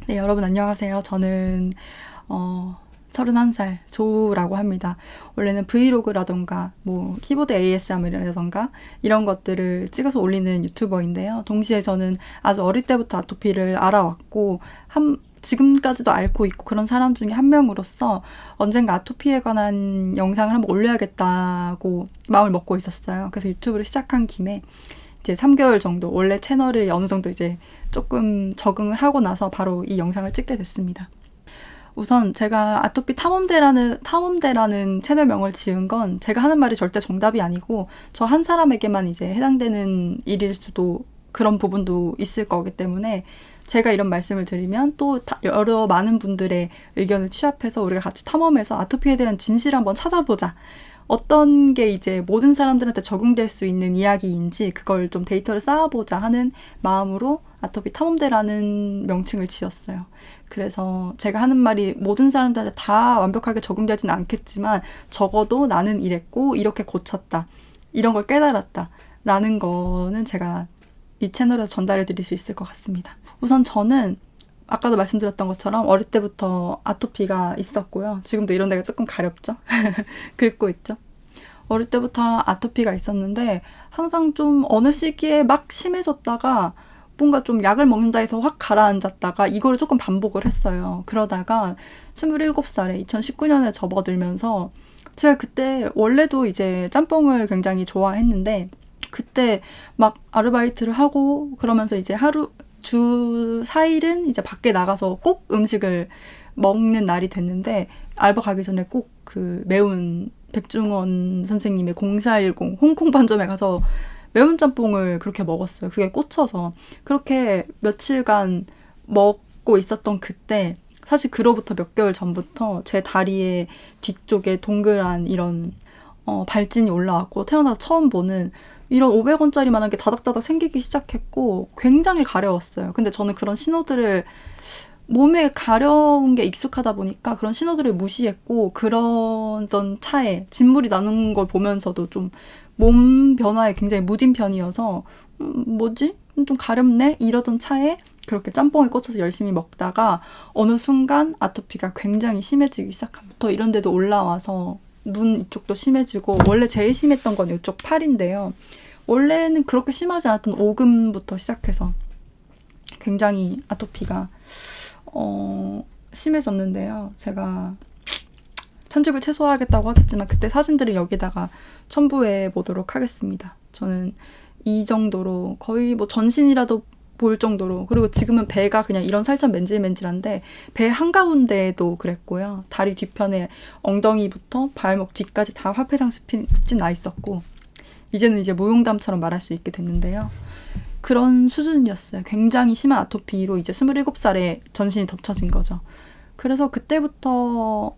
네, 여러분 안녕하세요. 저는 31살 조우라고 합니다. 원래는 브이로그라던가 뭐 키보드 ASMR이라던가 이런 것들을 찍어서 올리는 유튜버인데요. 동시에 저는 아주 어릴 때부터 아토피를 알아왔고 지금까지도 앓고 있고 그런 사람 중에 한 명으로서 언젠가 아토피에 관한 영상을 한번 올려야겠다고 마음을 먹고 있었어요. 그래서 유튜브를 시작한 김에 이제 3개월 정도 원래 채널을 어느 정도 이제 조금 적응을 하고 나서 바로 이 영상을 찍게 됐습니다. 우선 제가 아토피 탐험대라는 채널명을 지은 건 제가 하는 말이 절대 정답이 아니고 저 한 사람에게만 이제 해당되는 일일 수도 그런 부분도 있을 거기 때문에 제가 이런 말씀을 드리면 또 여러 많은 분들의 의견을 취합해서 우리가 같이 탐험해서 아토피에 대한 진실을 한번 찾아보자. 어떤 게 이제 모든 사람들한테 적용될 수 있는 이야기인지 그걸 좀 데이터를 쌓아보자 하는 마음으로 아토피 탐험대라는 명칭을 지었어요. 그래서 제가 하는 말이 모든 사람들한테 다 완벽하게 적용되진 않겠지만 적어도 나는 이랬고 이렇게 고쳤다. 이런 걸 깨달았다. 라는 거는 제가 이 채널에서 전달해 드릴 수 있을 것 같습니다. 우선 저는 아까도 말씀드렸던 것처럼 어릴 때부터 아토피가 있었고요. 지금도 이런 데가 조금 가렵죠? 긁고 있죠? 어릴 때부터 아토피가 있었는데 항상 좀 어느 시기에 막 심해졌다가 뭔가 좀 약을 먹는다 해서 확 가라앉았다가 이거를 조금 반복을 했어요. 그러다가 27살에 2019년에 접어들면서 제가 그때 원래도 이제 짬뽕을 굉장히 좋아했는데 그때 막 아르바이트를 하고 그러면서 이제 주 4일은 이제 밖에 나가서 꼭 음식을 먹는 날이 됐는데 알바 가기 전에 꼭 그 매운 백종원 선생님의 0410 홍콩 반점에 가서 매운 짬뽕을 그렇게 먹었어요. 그게 꽂혀서 그렇게 며칠간 먹고 있었던 그때 사실 그로부터 몇 개월 전부터 제 다리의 뒤쪽에 동그란 이런 발진이 올라왔고 태어나서 처음 보는 이런 500원짜리만한 게 다닥다닥 생기기 시작했고 굉장히 가려웠어요. 근데 저는 그런 신호들을 몸에 가려운 게 익숙하다 보니까 그런 신호들을 무시했고 그러던 차에 진물이 나는 걸 보면서도 좀 몸 변화에 굉장히 무딘 편이어서 뭐지? 좀 가렵네? 이러던 차에 그렇게 짬뽕에 꽂혀서 열심히 먹다가 어느 순간 아토피가 굉장히 심해지기 시작합니다. 더 이런 데도 올라와서 눈 이쪽도 심해지고 원래 제일 심했던 건 이쪽 팔인데요. 원래는 그렇게 심하지 않았던 오금부터 시작해서 굉장히 아토피가 심해졌는데요. 제가 편집을 최소화하겠다고 하겠지만 그때 사진들을 여기다가 첨부해 보도록 하겠습니다. 저는 이 정도로 거의 뭐 전신이라도 볼 정도로 그리고 지금은 배가 그냥 이런 살짝 맨질맨질한데 배 한가운데에도 그랬고요. 다리 뒤편에 엉덩이부터 발목 뒤까지 다 화폐상 습진 나 있었고 이제는 이제 무용담처럼 말할 수 있게 됐는데요. 그런 수준이었어요. 굉장히 심한 아토피로 이제 27살에 전신이 덮쳐진 거죠. 그래서 그때부터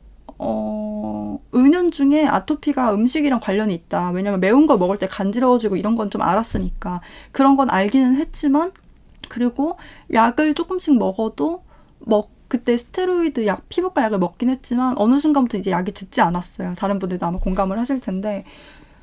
은연중에 아토피가 음식이랑 관련이 있다. 왜냐면 매운 걸 먹을 때 간지러워지고 이런 건 좀 알았으니까. 그런 건 알기는 했지만 그리고 약을 조금씩 먹어도 그때 스테로이드 약, 피부과 약을 먹긴 했지만 어느 순간부터 이제 약이 듣지 않았어요. 다른 분들도 아마 공감을 하실 텐데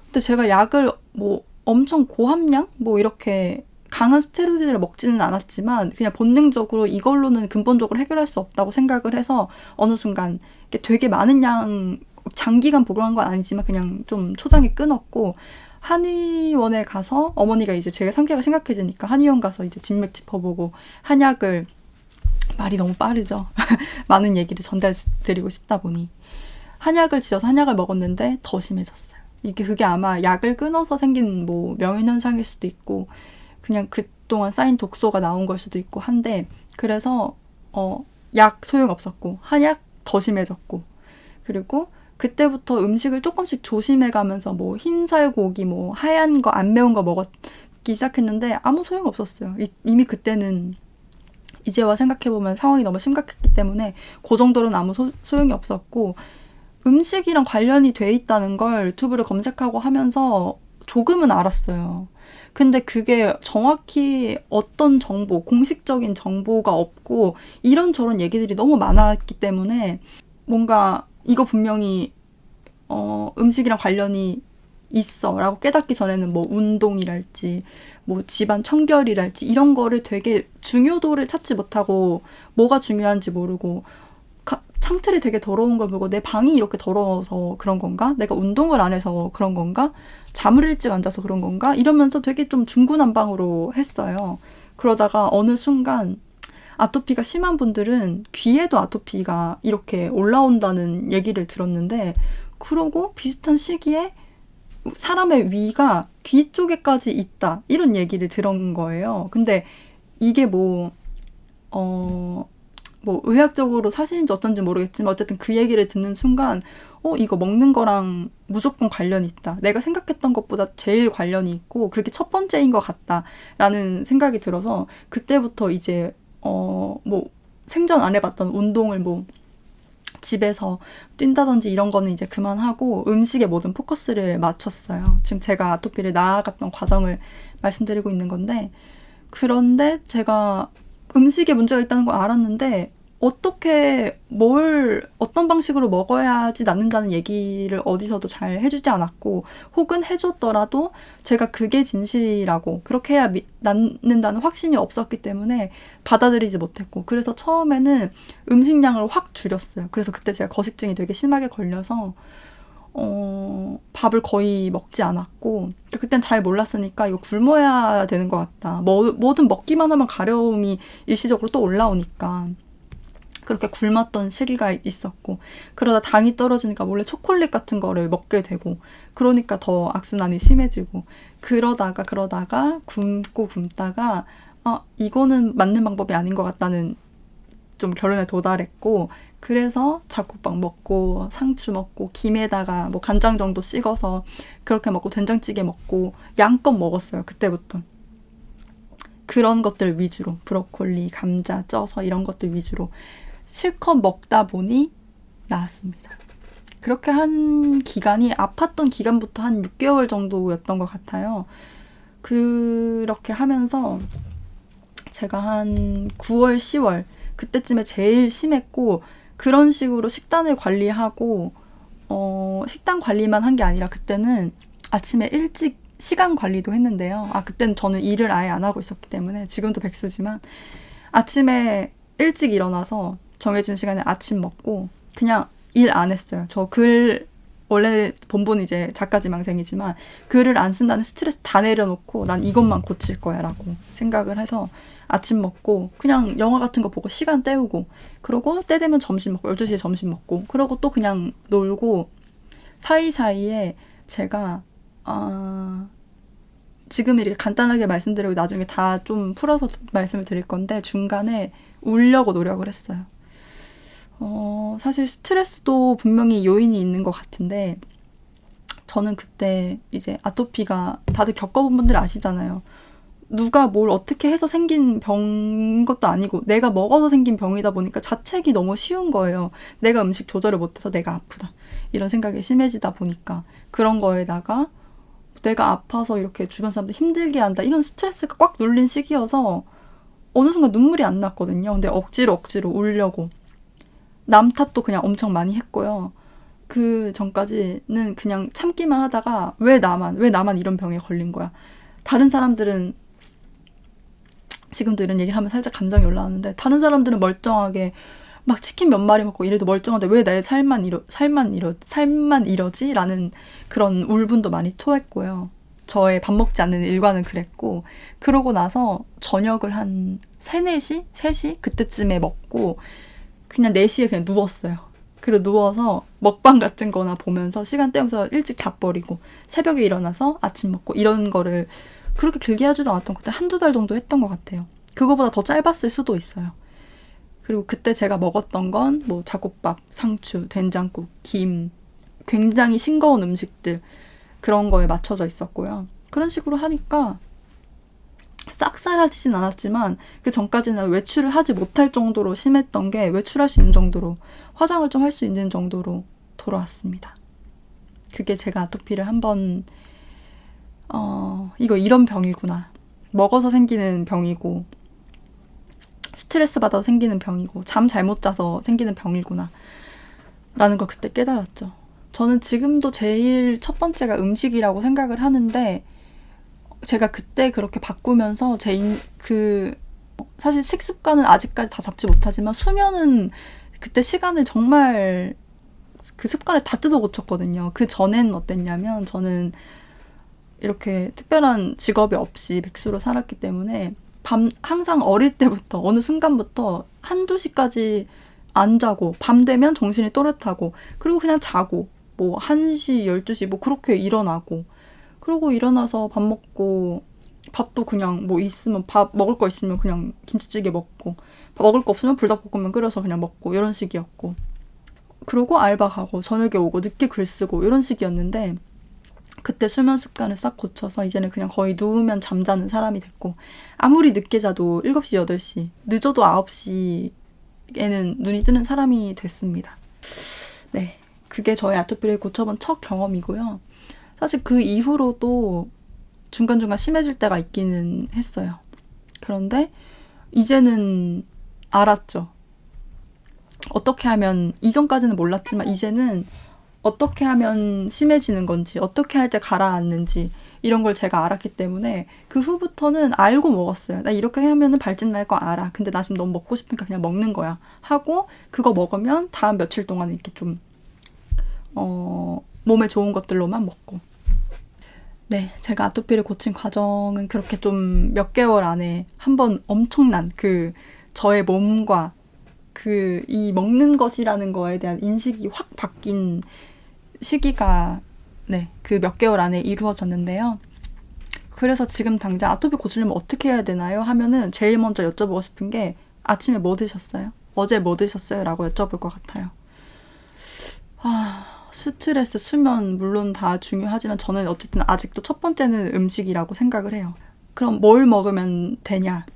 근데 제가 약을 뭐 엄청 고함량? 뭐 이렇게 강한 스테로이드를 먹지는 않았지만 그냥 본능적으로 이걸로는 근본적으로 해결할 수 없다고 생각을 해서 어느 순간 되게 많은 양 장기간 복용한 건 아니지만 그냥 좀 초장에 끊었고 한의원에 가서 어머니가 이제 제가 상태가 심각해지니까 한의원 가서 이제 진맥 짚어보고 한약을 말이 너무 빠르죠. 많은 얘기를 전달드리고 싶다 보니 한약을 지어서 한약을 먹었는데 더 심해졌어요. 그게 아마 약을 끊어서 생긴 뭐 명현현상일 수도 있고 그냥 그동안 쌓인 독소가 나온 걸 수도 있고 한데 그래서 약 소용없었고 한약 더 심해졌고 그리고 그때부터 음식을 조금씩 조심해가면서 뭐 흰살고기 뭐 하얀 거 안 매운 거 먹기 시작했는데 아무 소용없었어요. 이미 그때는 이제와 생각해보면 상황이 너무 심각했기 때문에 그 정도로는 아무 소용이 없었고 음식이랑 관련이 돼 있다는 걸 유튜브를 검색하고 하면서 조금은 알았어요. 근데 그게 정확히 어떤 정보, 공식적인 정보가 없고 이런저런 얘기들이 너무 많았기 때문에 뭔가 이거 분명히 음식이랑 관련이 있어 라고 깨닫기 전에는 뭐 운동이랄지 뭐 집안 청결이랄지 이런 거를 되게 중요도를 찾지 못하고 뭐가 중요한지 모르고 창틀이 되게 더러운 걸 보고 내 방이 이렇게 더러워서 그런 건가? 내가 운동을 안 해서 그런 건가? 잠을 일찍 안 자서 그런 건가? 이러면서 되게 좀 중구난방으로 했어요. 그러다가 어느 순간 아토피가 심한 분들은 귀에도 아토피가 이렇게 올라온다는 얘기를 들었는데, 그러고 비슷한 시기에 사람의 위가 귀 쪽에까지 있다 이런 얘기를 들은 거예요. 근데 이게 뭐 의학적으로 사실인지 어떤지 모르겠지만 어쨌든 그 얘기를 듣는 순간 이거 먹는 거랑 무조건 관련이 있다. 내가 생각했던 것보다 제일 관련이 있고 그게 첫 번째인 것 같다라는 생각이 들어서 그때부터 이제 뭐 생전 안 해봤던 운동을 뭐 집에서 뛴다든지 이런 거는 이제 그만하고 음식에 모든 포커스를 맞췄어요. 지금 제가 아토피를 나아갔던 과정을 말씀드리고 있는 건데, 그런데 제가 음식에 문제가 있다는 걸 알았는데 어떤 방식으로 먹어야지 낫는다는 얘기를 어디서도 잘 해주지 않았고, 혹은 해줬더라도 제가 그게 진실이라고 그렇게 해야 낫는다는 확신이 없었기 때문에 받아들이지 못했고, 그래서 처음에는 음식량을 확 줄였어요. 그래서 그때 제가 거식증이 되게 심하게 걸려서 밥을 거의 먹지 않았고, 그땐 잘 몰랐으니까 이거 굶어야 되는 것 같다. 뭐든 먹기만 하면 가려움이 일시적으로 또 올라오니까 그렇게 굶었던 시기가 있었고, 그러다 당이 떨어지니까 몰래 초콜릿 같은 거를 먹게 되고, 그러니까 더 악순환이 심해지고, 그러다가 굶다가 이거는 맞는 방법이 아닌 것 같다는 좀 결론에 도달했고, 그래서 잡곡밥 먹고 상추 먹고 김에다가 뭐 간장 정도 찍어서 그렇게 먹고 된장찌개 먹고 양껏 먹었어요. 그때부터 그런 것들 위주로, 브로콜리, 감자 쪄서 이런 것들 위주로 실컷 먹다 보니 나았습니다. 그렇게 한 기간이 아팠던 기간부터 한 6개월 정도였던 것 같아요. 그렇게 하면서 제가 한 9월, 10월 그때쯤에 제일 심했고, 그런 식으로 식단을 관리하고 식단 관리만 한 게 아니라 그때는 아침에 일찍 시간 관리도 했는데요. 그때는 저는 일을 아예 안 하고 있었기 때문에 지금도 백수지만 아침에 일찍 일어나서 정해진 시간에 아침 먹고 그냥 일 안 했어요. 저 원래 본부는 이제 작가지망생이지만 글을 안 쓴다는 스트레스 다 내려놓고 난 이것만 고칠 거야 라고 생각을 해서 아침 먹고 그냥 영화 같은 거 보고 시간 때우고, 그러고 때 되면 점심 먹고 12시에 점심 먹고, 그러고 또 그냥 놀고, 사이사이에 제가 지금 이렇게 간단하게 말씀드리고 나중에 다 좀 풀어서 말씀을 드릴 건데 중간에 울려고 노력을 했어요. 사실 스트레스도 분명히 요인이 있는 것 같은데, 저는 그때 이제 아토피가 다들 겪어본 분들 아시잖아요. 누가 뭘 어떻게 해서 생긴 병인 것도 아니고 내가 먹어서 생긴 병이다 보니까 자책이 너무 쉬운 거예요. 내가 음식 조절을 못해서 내가 아프다 이런 생각이 심해지다 보니까, 그런 거에다가 내가 아파서 이렇게 주변 사람들 힘들게 한다 이런 스트레스가 꽉 눌린 시기여서 어느 순간 눈물이 안 났거든요. 근데 억지로 울려고 남 탓도 그냥 엄청 많이 했고요. 그 전까지는 그냥 참기만 하다가 왜 나만 이런 병에 걸린 거야. 다른 사람들은, 지금도 이런 얘기를 하면 살짝 감정이 올라오는데, 다른 사람들은 멀쩡하게 막 치킨 몇 마리 먹고 이래도 멀쩡한데 왜 내 삶만 이러지? 라는 그런 울분도 많이 토했고요. 저의 밥 먹지 않는 일과는 그랬고, 그러고 나서 저녁을 한 3시? 그때쯤에 먹고 그냥 4시에 그냥 누웠어요. 그리고 누워서 먹방 같은 거나 보면서 시간 때우면서 일찍 자버리고 새벽에 일어나서 아침 먹고 이런 거를 그렇게 길게 하지도 않았던 것 같아요. 한두 달 정도 했던 것 같아요. 그거보다 더 짧았을 수도 있어요. 그리고 그때 제가 먹었던 건 뭐 잡곡밥, 상추, 된장국, 김, 굉장히 싱거운 음식들, 그런 거에 맞춰져 있었고요. 그런 식으로 하니까 싹 사라지진 않았지만 그 전까지는 외출을 하지 못할 정도로 심했던 게 외출할 수 있는 정도로, 화장을 좀 할 수 있는 정도로 돌아왔습니다. 그게 제가 아토피를 한번 이거 이런 병이구나, 먹어서 생기는 병이고 스트레스 받아서 생기는 병이고 잠 잘못 자서 생기는 병이구나 라는 걸 그때 깨달았죠. 저는 지금도 제일 첫 번째가 음식이라고 생각을 하는데, 제가 그때 그렇게 바꾸면서 사실 식습관은 아직까지 다 잡지 못하지만 수면은 그때 시간을 정말 그 습관을 다 뜯어 고쳤거든요. 그 전엔 어땠냐면 저는 이렇게 특별한 직업이 없이 백수로 살았기 때문에 항상 어릴 때부터 어느 순간부터 한두 시까지 안 자고 밤 되면 정신이 또렷하고 그리고 그냥 자고 뭐 1시, 12시 뭐 그렇게 일어나고 그러고 일어나서 밥 먹고 밥도 그냥 뭐 있으면 밥 먹을 거 있으면 그냥 김치찌개 먹고 먹을 거 없으면 불닭볶음면 끓여서 그냥 먹고 이런 식이었고 그러고 알바 가고 저녁에 오고 늦게 글 쓰고 이런 식이었는데 그때 수면 습관을 싹 고쳐서 이제는 그냥 거의 누우면 잠자는 사람이 됐고 아무리 늦게 자도 7시, 8시 늦어도 9시에는 눈이 뜨는 사람이 됐습니다. 네, 그게 저의 아토피를 고쳐본 첫 경험이고요. 사실 그 이후로도 중간중간 심해질 때가 있기는 했어요. 그런데 이제는 알았죠. 어떻게 하면, 이전까지는 몰랐지만 이제는 어떻게 하면 심해지는 건지, 어떻게 할 때 가라앉는지 이런 걸 제가 알았기 때문에 그 후부터는 알고 먹었어요. 나 이렇게 하면은 발진 날 거 알아. 근데 나 지금 너무 먹고 싶으니까 그냥 먹는 거야. 하고 그거 먹으면 다음 며칠 동안 이렇게 좀 몸에 좋은 것들로만 먹고. 네, 제가 아토피를 고친 과정은 그렇게 좀 몇 개월 안에 한번 엄청난 저의 몸과 이 먹는 것이라는 거에 대한 인식이 확 바뀐 시기가 네, 그 몇 개월 안에 이루어졌는데요. 그래서 지금 당장 아토피 고치려면 어떻게 해야 되나요? 하면은 제일 먼저 여쭤보고 싶은 게 아침에 뭐 드셨어요? 어제 뭐 드셨어요? 라고 여쭤볼 것 같아요. 스트레스, 수면 물론 다 중요하지만 저는 어쨌든 아직도 첫 번째는 음식이라고 생각을 해요. 그럼 뭘 먹으면 되냐?